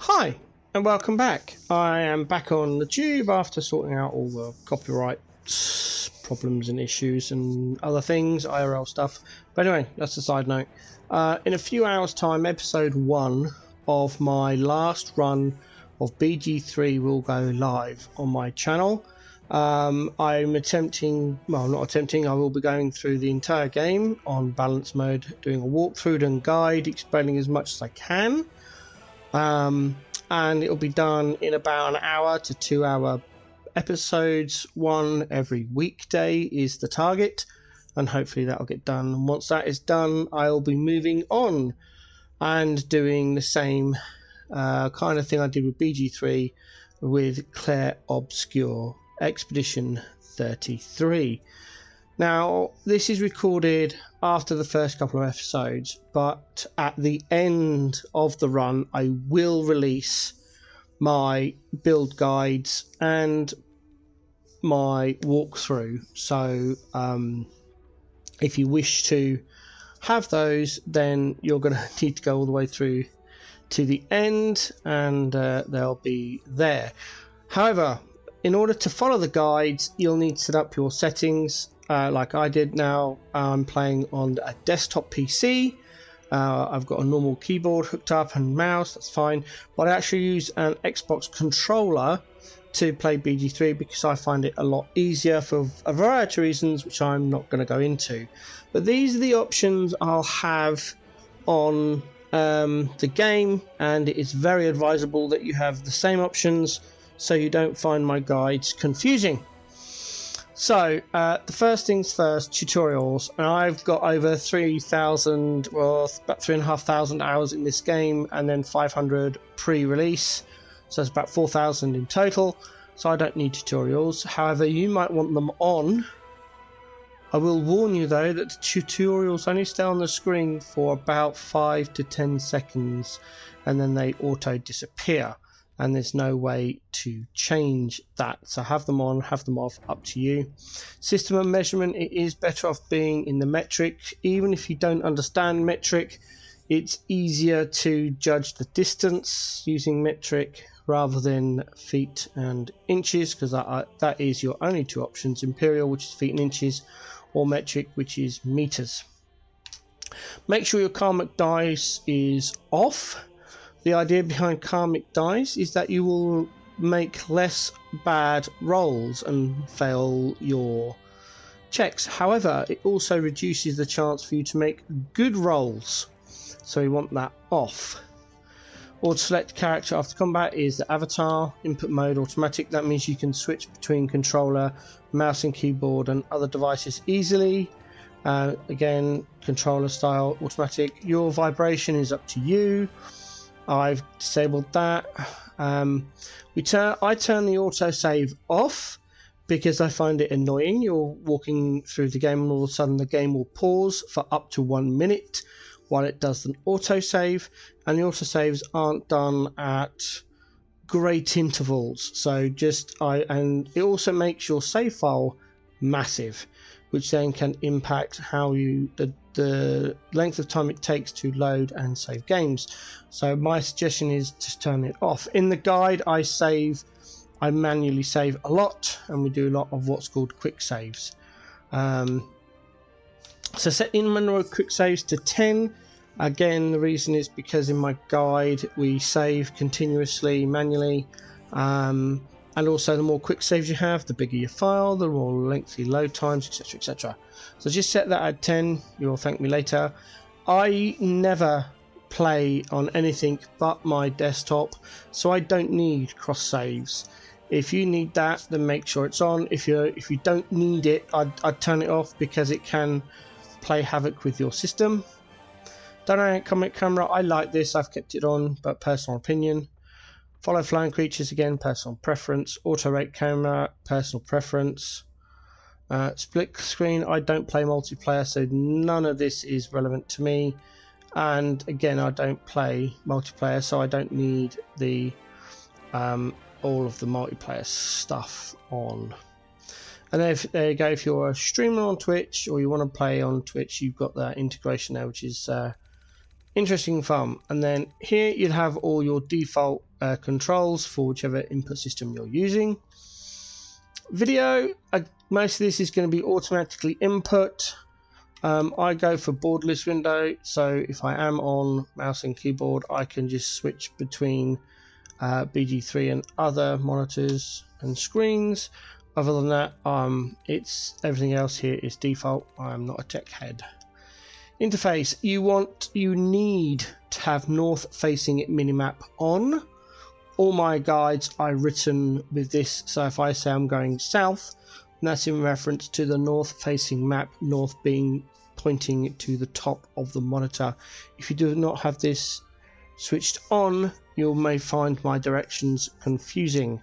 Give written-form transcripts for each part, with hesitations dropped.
Hi, and welcome back. I am back on the tube after sorting out all the copyright problems and issues and other things, IRL stuff. But anyway, that's a side note. In a few hours' time, episode 1 of my last run of BG3 will go live on my channel. I'm attempting, well, not attempting, I will be going through the entire game on balance mode, doing a walkthrough and guide, explaining as much as I can. And it'll be done in about an hour to 2 hour episodes. One every weekday is the target, and hopefully that'll get done. And once that is done, I'll be moving on and doing the same kind of thing I did with BG3 with Claire Obscure Expedition 33. Now, this is recorded after the first couple of episodes, but at the end of the run, I will release my build guides and my walkthrough. So, if you wish to have those, then you're going to need to go all the way through to the end, and they'll be there. However, in order to follow the guides, you'll need to set up your settings. Like I did. Now I'm playing on a desktop PC. I've got a normal keyboard hooked up and mouse, that's fine, but I actually use an Xbox controller to play BG3 because I find it a lot easier for a variety of reasons which I'm not going to go into. But these are the options I'll have on the game, and it is very advisable that you have the same options so you don't find my guides confusing. So, the first things first, tutorials. And I've got over 3,000, well, about 3,500 hours in this game, and then 500 pre-release. So it's about 4,000 in total. So I don't need tutorials. However, you might want them on. I will warn you though that the tutorials only stay on the screen for about 5 to 10 seconds, and then they auto disappear. And there's no way to change that, so have them on, have them off, up to you. System of measurement, it is better off being in the metric. Even if you don't understand metric, it's easier to judge the distance using metric rather than feet and inches, because that is your only two options: imperial, which is feet and inches, or metric, which is meters. Make sure your karmic dice is off. The idea behind karmic dice is that you will make less bad rolls and fail your checks. However, it also reduces the chance for you to make good rolls, so we want that off. Or to select character after combat is the avatar, input mode automatic. That means you can switch between controller, mouse and keyboard and other devices easily. Again, controller style automatic. Your vibration is up to you. I've disabled that. I turn the autosave off because I find it annoying. You're walking through the game and all of a sudden the game will pause for up to 1 minute while it does an autosave, and the autosaves aren't done at great intervals. So and it also makes your save file massive, which then can impact how the length of time it takes to load and save games. So my suggestion is just turn it off. In the guide, I manually save a lot, and we do a lot of what's called quick saves. So set the number of quick saves to 10. Again, the reason is because in my guide we save continuously manually. And also, the more quick saves you have, the bigger your file, the more lengthy load times, etc, etc. So just set that at 10. You'll thank me later. I never play on anything but my desktop, so I don't need cross saves. If you need that, then make sure it's on. If you don't need it, I'd turn it off because it can play havoc with your system. Dynamic comic camera, I like this. I've kept it on, but personal opinion. Follow flying creatures, again, personal preference. Auto rate camera, personal preference. Split screen, I don't play multiplayer, so none of this is relevant to me. And again, I don't play multiplayer, so I don't need the all of the multiplayer stuff on. And there you go. If you're a streamer on Twitch or you want to play on Twitch, you've got that integration there, which is Interesting fun. And then here you'd have all your default controls for whichever input system you're using. Video, most of this is going to be automatically input. I go for borderless window, so if I am on mouse and keyboard, I can just switch between BG3 and other monitors and screens. Other than that, it's everything else here is default. I'm not a tech head. Interface, you need to have north facing minimap on. All my guides are written with this, so if I say I'm going south, that's in reference to the north facing map, north being pointing to the top of the monitor. If you do not have this switched on, you may find my directions confusing.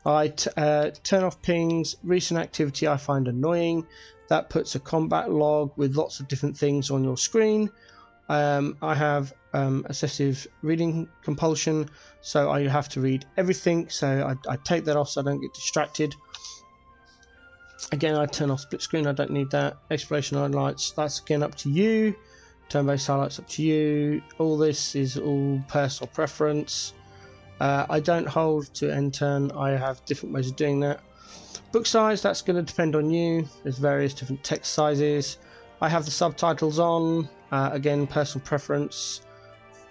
I turn off pings. Recent activity I find annoying. That puts a combat log with lots of different things on your screen. I have excessive reading compulsion, so I have to read everything, so I take that off so I don't get distracted. Again, I turn off split screen, I don't need that. Exploration highlights, that's again up to you. Turn-based highlights up to you. All this is all personal preference. I don't hold to end turn, I have different ways of doing that. Book size, that's going to depend on you. There's various different text sizes. I have the subtitles on. Again, personal preference.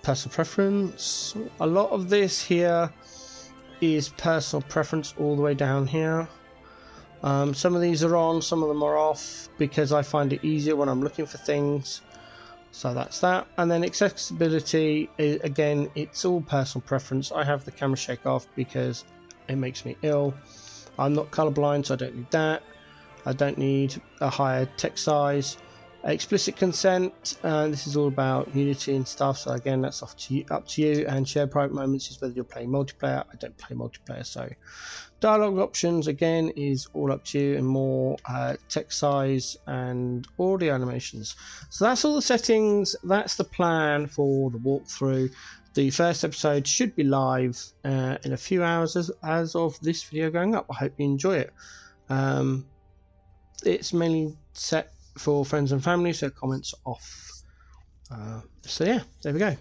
Personal preference. A lot of this here is personal preference all the way down here. Some of these are on, some of them are off because I find it easier when I'm looking for things. So that's that. And then accessibility, again, it's all personal preference. I have the camera shake off because it makes me ill. I'm not colorblind, so I don't need that. I don't need a higher text size. Explicit consent, this is all about Unity and stuff, so again that's up to you. And share private moments is whether you're playing multiplayer. I don't play multiplayer, so dialogue options again is all up to you, and more text size and audio animations. So that's all the settings. That's the plan for the walkthrough. The first episode should be live in a few hours as of this video going up. I hope you enjoy it. It's mainly set for friends and family, so comments off. So yeah, there we go.